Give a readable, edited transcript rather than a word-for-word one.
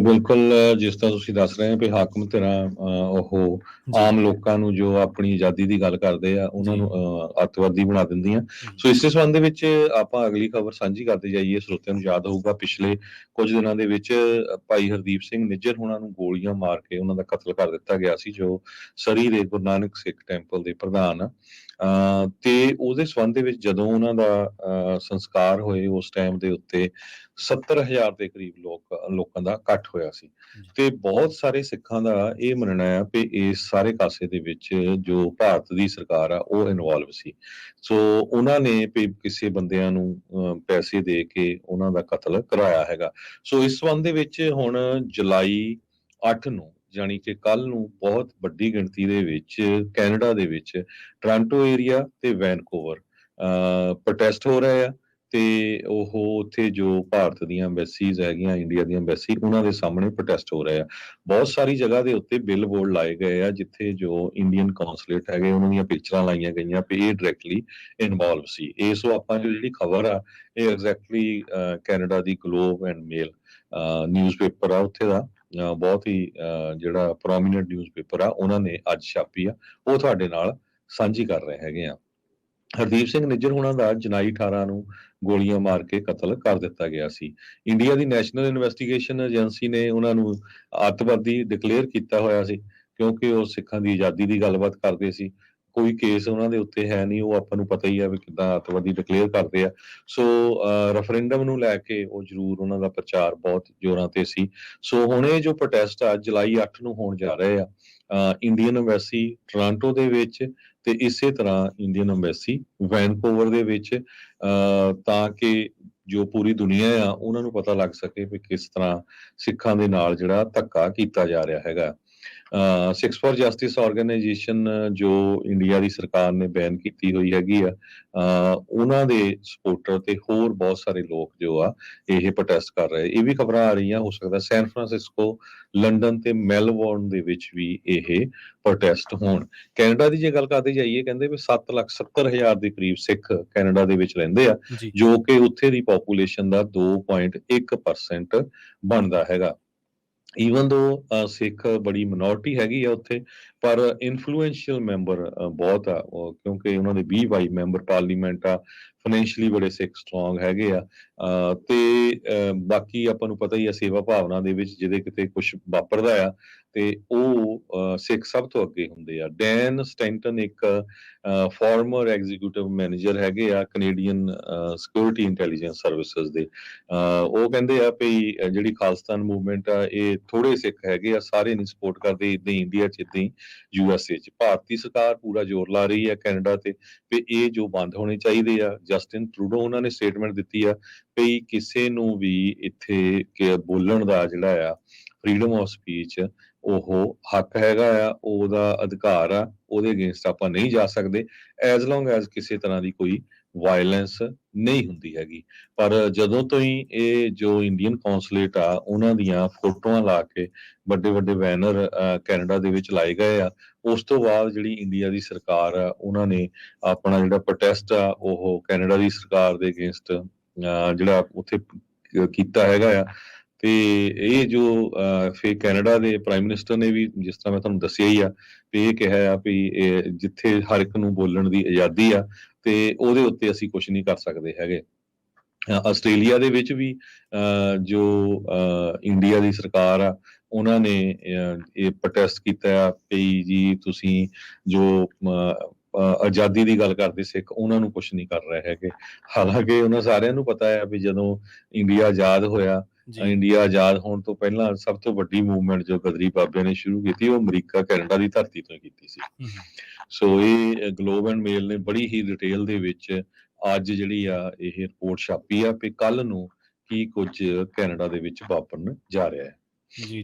ਬਿਲਕੁਲ ਜਿਸ ਤਰ੍ਹਾਂ ਤੁਸੀਂ ਦੱਸ ਰਹੇ ਹੋ ਵੀ ਹਾਕਮ ਧਿਰਾਂ ਉਹ ਜੀ, ਆਮ ਲੋਕਾਂ ਨੂੰ ਜੋ ਆਪਣੀ ਆਜ਼ਾਦੀ ਦੀ ਗੱਲ ਕਰਦੇ ਆ ਉਹਨਾਂ ਜੀ। ਨੂੰ ਅੱਤਵਾਦੀ ਬਣਾ ਦਿੰਦੀਆਂ। ਹੂੰ, ਸੋ ਇਸੇ ਸੰਬੰਧ ਦੇ ਵਿੱਚ ਆਪਾਂ ਅਗਲੀ ਖਬਰ ਸਾਂਝੀ ਕਰਦੇ ਜਾਈਏ। ਸਰੋਤਿਆਂ ਨੂੰ ਯਾਦ ਹੋਊਗਾ ਪਿਛਲੇ ਕੁਝ ਦਿਨਾਂ ਦੇ ਵਿੱਚ ਭਾਈ ਹਰਦੀਪ ਸਿੰਘ ਨਿੱਜਰ ਹੋਣਾ ਨੂੰ ਗੋਲੀਆਂ ਮਾਰ ਕੇ ਉਹਨਾਂ ਦਾ ਕਤਲ ਕਰ ਦਿੱਤਾ ਗਿਆ ਸੀ, ਜੋ ਸਰੀ ਦੇ ਗੁਰੂ ਨਾਨਕ ਸਿੱਖ ਟੈਂਪਲ ਦੇ ਪ੍ਰਧਾਨ ਆ। ਤੇ ਉਹਦੇ ਸੰਬੰਧ ਦੇ ਵਿੱਚ ਜਦੋਂ ਉਹਨਾਂ ਦਾ ਸੰਸਕਾਰ ਹੋਏ ਉਸ ਟਾਈਮ ਦੇ ਉੱਤੇ 70,000 ਦੇ ਕਰੀਬ ਲੋਕਾਂ ਦਾ ਇਕੱਠ ਹੋਇਆ ਸੀ। ਜੀ, ਤੇ ਬਹੁਤ ਸਾਰੇ ਸਿੱਖਾਂ ਦਾ ਇਹ ਮੰਨਣਾ ਆ ਵੀ ਇਸ ਸਾਰੇ ਕਾਸੇ ਦੇ ਵਿੱਚ ਜੋ ਭਾਰਤ ਦੀ ਸਰਕਾਰ ਆ ਉਹ ਇਨਵੋਲਵ ਸੀ। ਸੋ ਉਹਨਾਂ ਨੇ ਵੀ ਕਿਸੇ ਬੰਦਿਆਂ ਨੂੰ ਪੈਸੇ ਦੇ ਕੇ ਉਹਨਾਂ ਦਾ ਕਤਲ ਕਰਾਇਆ ਹੈਗਾ। ਸੋ ਇਸ ਸੰਬੰਧ ਦੇ ਵਿੱਚ ਹੁਣ ਜੁਲਾਈ 8 ਨੂੰ ਜਾਣੀ ਕਿ ਕੱਲ ਨੂੰ ਬਹੁਤ ਵੱਡੀ ਗਿਣਤੀ ਦੇ ਵਿੱਚ ਕੈਨੇਡਾ ਦੇ ਵਿੱਚ ਟੋਰਾਂਟੋ ਏਰੀਆ ਤੇ ਵੈਨਕੂਵਰ ਪ੍ਰੋਟੈਸਟ ਹੋ ਰਹੇ ਆ। ਤੇ ਉਹ ਉੱਥੇ ਜੋ ਭਾਰਤ ਦੀਆਂ ਐਮਬੈਸੀਜ਼ ਹੈਗੀਆਂ, ਇੰਡੀਆ ਦੀਆਂ ਐਮਬੈਸੀ, ਉਹਨਾਂ ਦੇ ਸਾਹਮਣੇ ਪ੍ਰੋਟੈਸਟ ਹੋ ਰਹੇ ਆ। ਬਹੁਤ ਸਾਰੀ ਜਗ੍ਹਾ ਦੇ ਉੱਤੇ ਬਿੱਲ ਬੋਰਡ ਲਾਏ ਗਏ ਆ ਜਿੱਥੇ ਜੋ ਇੰਡੀਅਨ ਕੌਂਸਲੇਟ ਹੈਗੇ ਉਹਨਾਂ ਦੀਆਂ ਪਿਕਚਰਾਂ ਲਾਈਆਂ ਗਈਆਂ ਵੀ ਇਹ ਡਾਇਰੈਕਟਲੀ ਇਨਵੋਲਵ ਸੀ। ਸੋ ਆਪਾਂ ਜਿਹੜੀ ਖਬਰ ਆ ਇਹ exactly Canada the globe and male newspaper ਆ ਉੱਥੇ ਦਾ ਬਹੁਤ ਹੀ ਜਿਹੜਾ ਪ੍ਰੋਮੀਨੈਂਟ ਨਿਊਜ਼ਪੇਪਰ ਆ ਉਹਨਾਂ ਨੇ ਅੱਜ ਛਾਪੀ ਆ, ਉਹ ਤੁਹਾਡੇ ਨਾਲ ਸਾਂਝੀ ਕਰ ਰਹੇ ਹੈਗੇ ਆ। ਹਰਦੀਪ ਸਿੰਘ ਨਿੱਜਰ ਹੋਣਾ ਦਾ ਜੁਲਾਈ 18 ਨੂੰ ਗੋਲੀਆਂ ਮਾਰ ਕੇ ਕਤਲ ਕਰ ਦਿੱਤਾ ਗਿਆ ਸੀ। ਇੰਡੀਆ ਦੀ ਨੈਸ਼ਨਲ ਇਨਵੈਸਟੀਗੇਸ਼ਨ ਏਜੰਸੀ ਨੇ ਉਹਨਾਂ ਨੂੰ ਅੱਤਵਾਦੀ ਡਿਕਲੇਅਰ ਕੀਤਾ ਹੋਇਆ ਸੀ ਕਿਉਂਕਿ ਉਹ ਸਿੱਖਾਂ ਦੀ ਆਜ਼ਾਦੀ ਦੀ ਗੱਲਬਾਤ ਕਰਦੇ ਸੀ। ਕੋਈ ਕੇਸ ਉਹਨਾਂ ਦੇ ਉੱਤੇ ਹੈ ਨਹੀਂ, ਉਹ ਆਪਾਂ ਨੂੰ ਪਤਾ ਹੀ ਆ ਵੀ ਕਿੱਦਾਂ ਅੱਤਵਾਦੀ ਡਿਕਲੇਅਰ ਕਰਦੇ ਆ। ਸੋ ਰੈਫਰੈਂਡਮ ਨੂੰ ਲੈ ਕੇ ਉਹ ਜ਼ਰੂਰ ਉਹਨਾਂ ਦਾ ਪ੍ਰਚਾਰ ਬਹੁਤ ਜ਼ੋਰਾਂ ਤੇ ਸੀ। ਸੋ ਹੁਣ ਇਹ ਜੋ ਪ੍ਰੋਟੈਸਟ ਆ ਜੁਲਾਈ 8 ਨੂੰ ਹੋਣ ਜਾ ਰਹੇ ਆ ਇੰਡੀਅਨ ਐਮਬੈਸੀ ਟੋਰਾਂਟੋ ਦੇ ਵਿੱਚ ਤੇ ਇਸੇ ਤਰ੍ਹਾਂ ਇੰਡੀਅਨ ਐਮਬੈਸੀ ਵੈਨਕੂਵਰ ਦੇ ਵਿੱਚ ਤਾਂ ਕਿ ਜੋ ਪੂਰੀ ਦੁਨੀਆ ਆ ਉਹਨਾਂ ਨੂੰ ਪਤਾ ਲੱਗ ਸਕੇ ਵੀ ਕਿਸ ਤਰ੍ਹਾਂ ਸਿੱਖਾਂ ਦੇ ਨਾਲ ਜਿਹੜਾ ਧੱਕਾ ਕੀਤਾ ਜਾ ਰਿਹਾ ਹੈਗਾ। ਸਿਕਸ ਫॉर ਜਸਟਿਸ ਆਰਗੇਨਾਈਜੇਸ਼ਨ ਜੋ ਇੰਡੀਆ ਦੀ ਸਰਕਾਰ ਨੇ ਬੈਨ ਕੀਤੀ ਹੋਈ ਹੈਗੀ ਆ, ਉਹਨਾਂ ਦੇ ਸਪੋਰਟਰ ਤੇ ਹੋਰ ਬਹੁਤ ਸਾਰੇ ਲੋਕ ਜੋ ਆ ਇਹ ਪ੍ਰੋਟੈਸਟ ਕਰ ਰਹੇ। ਇਹ ਵੀ ਖਬਰਾਂ ਆ ਰਹੀਆਂ ਹੋ ਸਕਦਾ ਸੈਨ ਫਰਾਂਸਿਸਕੋ, ਲੰਡਨ ਤੇ ਮੈਲਬੌਰਨ ਦੇ ਵਿੱਚ ਵੀ ਇਹ ਪ੍ਰੋਟੈਸਟ ਹੋਣ। ਕੈਨੇਡਾ ਦੀ ਜੇ ਗੱਲ ਕਰਦੇ ਜਾਈਏ ਕਹਿੰਦੇ ਵੀ 7,70,000 ਦੇ ਕਰੀਬ ਸਿੱਖ ਕੈਨੇਡਾ ਦੇ ਵਿੱਚ ਰਹਿੰਦੇ ਆ, ਜੀ, ਜੋ ਕਿ ਉੱਥੇ ਦੀ ਪੋਪੂਲੇਸ਼ਨ ਦਾ 2.1% ਬਣਦਾ ਹੈਗਾ। ਈਵਨ ਦੋ ਸਿੱਖ ਬੜੀ ਮਿਨੋਰਟੀ ਹੈਗੀ ਆ ਉੱਥੇ, ਪਰ ਇਨਫਲੂਐਂਸ਼ੀਅਲ ਮੈਂਬਰ ਬਹੁਤ ਆ ਕਿਉਂਕਿ ਉਹਨਾਂ ਦੇ 20-22 ਮੈਂਬਰ ਪਾਰਲੀਮੈਂਟ ਆ, ਫਾਈਨੈਂਸ਼ੀਅਲੀ ਬੜੇ ਸਿੱਖ ਸਟਰੋਂਗ ਹੈਗੇ ਆ। ਤੇ ਬਾਕੀ ਆਪਾਂ ਨੂੰ ਪਤਾ ਹੀ ਆ ਸੇਵਾ ਭਾਵਨਾ ਦੇ ਵਿੱਚ ਜਿਹਦੇ ਕਿਤੇ ਕੁਝ ਵਾਪਰਦਾ ਆ ਤੇ ਉਹ ਸਿੱਖ ਸਭ ਤੋਂ ਅੱਗੇ ਹੁੰਦੇ ਆ। ਡੈਨ ਸਟੈਂਟਨ ਇੱਕ ਫਾਰਮਰ ਐਗਜ਼ੀਕਿਊਟਿਵ ਮੈਨੇਜਰ ਹੈਗੇ ਆ ਕੈਨੇਡੀਅਨ ਸਿਕਿਉਰਿਟੀ ਇੰਟੈਲੀਜੈਂਸ ਸਰਵਿਸਿਜ਼ ਦੇ। ਉਹ ਕਹਿੰਦੇ ਆ ਵੀ ਜਿਹੜੀ ਖਾਲਿਸਤਾਨ ਮੂਵਮੈਂਟ ਆ ਇਹ ਥੋੜੇ ਸਿੱਖ ਹੈਗੇ ਆ, ਸਾਰੇ ਨਹੀਂ ਸਪੋਰਟ ਕਰਦੇ, ਏਦਾਂ ਹੀ ਇੰਡੀਆ 'ਚ ਏਦਾਂ ਹੀ USA 'ਚ। ਭਾਰਤੀ ਸਰਕਾਰ ਪੂਰਾ ਜ਼ੋਰ ਲਾ ਰਹੀ ਹੈ ਕੈਨੇਡਾ ਤੇ ਵੀ ਇਹ ਜੋ ਬੰਦ ਹੋਣੇ ਚਾਹੀਦੇ ਆ। ਜਸਟਿਨ ਟਰੂਡੋ ਉਹਨਾਂ ਨੇ ਸਟੇਟਮੈਂਟ ਦਿੱਤੀ ਆ ਵੀ ਕਿਸੇ ਨੂੰ ਵੀ ਇੱਥੇ ਬੋਲਣ ਦਾ ਜਿਹੜਾ ਆ ਫਰੀडम ਆਫ ਸਪੀਚ ਉਹ ਹੱਕ ਹੈਗਾ ਆ, ਉਹਦਾ ਅਧਿਕਾਰ ਆ, ਉਹਦੇ ਅਗੇਂਸਟ ਆਪਾਂ ਨਹੀਂ ਜਾ ਸਕਦੇ ਐਜ਼ ਲੌਂਗ ਐਜ਼ ਕਿਸੇ ਤਰ੍ਹਾਂ ਦੀ ਕੋਈ ਵਾਇਲੈਂਸ ਨਹੀਂ ਹੁੰਦੀ ਹੈਗੀ। ਪਰ ਜਦੋਂ ਤੋਂ ਹੀ ਇਹ ਜੋ ਇੰਡੀਅਨ ਕੌਂਸਲੇਟ ਆ ਉਹਨਾਂ ਦੀਆਂ ਫੋਟੋਆਂ ਲਾ ਕੇ ਵੱਡੇ ਵੱਡੇ ਬੈਨਰ ਕੈਨੇਡਾ ਦੇ ਵਿੱਚ ਲਾਏ ਗਏ ਆ, ਉਸ ਤੋਂ ਬਾਅਦ ਜਿਹੜੀ ਇੰਡੀਆ ਦੀ ਸਰਕਾਰ ਆ ਉਹਨਾਂ ਨੇ ਆਪਣਾ ਜਿਹੜਾ ਪ੍ਰੋਟੈਸਟ ਆ ਉਹ ਕੈਨੇਡਾ ਦੀ ਸਰਕਾਰ ਦੇ ਅਗੇਂਸਟ ਜਿਹੜਾ ਉੱਥੇ ਕੀਤਾ ਹੈਗਾ ਆ। ਤੇ ਇਹ ਜੋ ਫਿਰ ਕੈਨੇਡਾ ਦੇ ਪ੍ਰਾਈਮ ਮਿਨਿਸਟਰ ਨੇ ਵੀ ਜਿਸ ਤਰ੍ਹਾਂ ਮੈਂ ਤੁਹਾਨੂੰ ਦੱਸਿਆ ਹੀ ਆ ਵੀ ਇਹ ਕਿਹਾ ਆ ਵੀ ਇਹ ਜਿੱਥੇ ਹਰ ਇੱਕ ਨੂੰ ਬੋਲਣ ਦੀ ਆਜ਼ਾਦੀ ਆ ਤੇ ਉਹਦੇ ਉੱਤੇ ਅਸੀਂ ਕੁਝ ਨਹੀਂ ਕਰ ਸਕਦੇ ਹੈਗੇ। ਆਸਟ੍ਰੇਲੀਆ ਦੇ ਵਿੱਚ ਵੀ ਜੋ ਇੰਡੀਆ ਦੀ ਸਰਕਾਰ ਆ ਉਹਨਾਂ ਨੇ ਇਹ ਪ੍ਰੋਟੈਸਟ ਕੀਤਾ ਆ ਵੀ ਜੀ ਤੁਸੀਂ ਜੋ ਆਜ਼ਾਦੀ ਦੀ ਗੱਲ ਕਰਦੇ ਸਿੱਖ ਉਹਨਾਂ ਨੂੰ ਕੁਝ ਨਹੀਂ ਕਰ ਰਹੇ ਹੈਗੇ। ਹਾਲਾਂਕਿ ਉਹਨਾਂ ਸਾਰਿਆਂ ਨੂੰ ਪਤਾ ਹੈ ਵੀ ਜਦੋਂ ਇੰਡੀਆ ਆਜ਼ਾਦ ਹੋਇਆ, ਜੀ, ਇੰਡੀਆ ਆਜ਼ਾਦ ਹੋਣ ਤੋਂ ਪਹਿਲਾਂ ਸਭ ਤੋਂ ਵੱਡੀ ਮੂਵਮੈਂਟ ਜੋ ਗਦਰੀ ਬਾਬਿਆਂ ਨੇ ਸ਼ੁਰੂ ਕੀਤੀ ਉਹ ਅਮਰੀਕਾ ਕੈਨੇਡਾ ਦੀ ਧਰਤੀ ਤੋਂ ਕੀਤੀ ਸੀ। ਹੂੰ, ਹੂੰ, ਸੋ ਇਹ ਗਲੋਬ ਐਂਡ ਮੇਲ ਨੇ ਬੜੀ ਹੀ ਡਿਟੇਲ ਦੇ ਵਿੱਚ ਅੱਜ ਜਿਹੜੀ ਆ ਇਹ ਰਿਪੋਰਟ ਛਾਪੀ ਆ ਵੀ ਕੱਲ ਨੂੰ ਕੀ ਕੁਝ ਕੈਨੇਡਾ ਦੇ ਵਿੱਚ ਵਾਪਰਨ ਜਾ ਰਿਹਾ ਹੈ। ਜੀ, ਜੀ।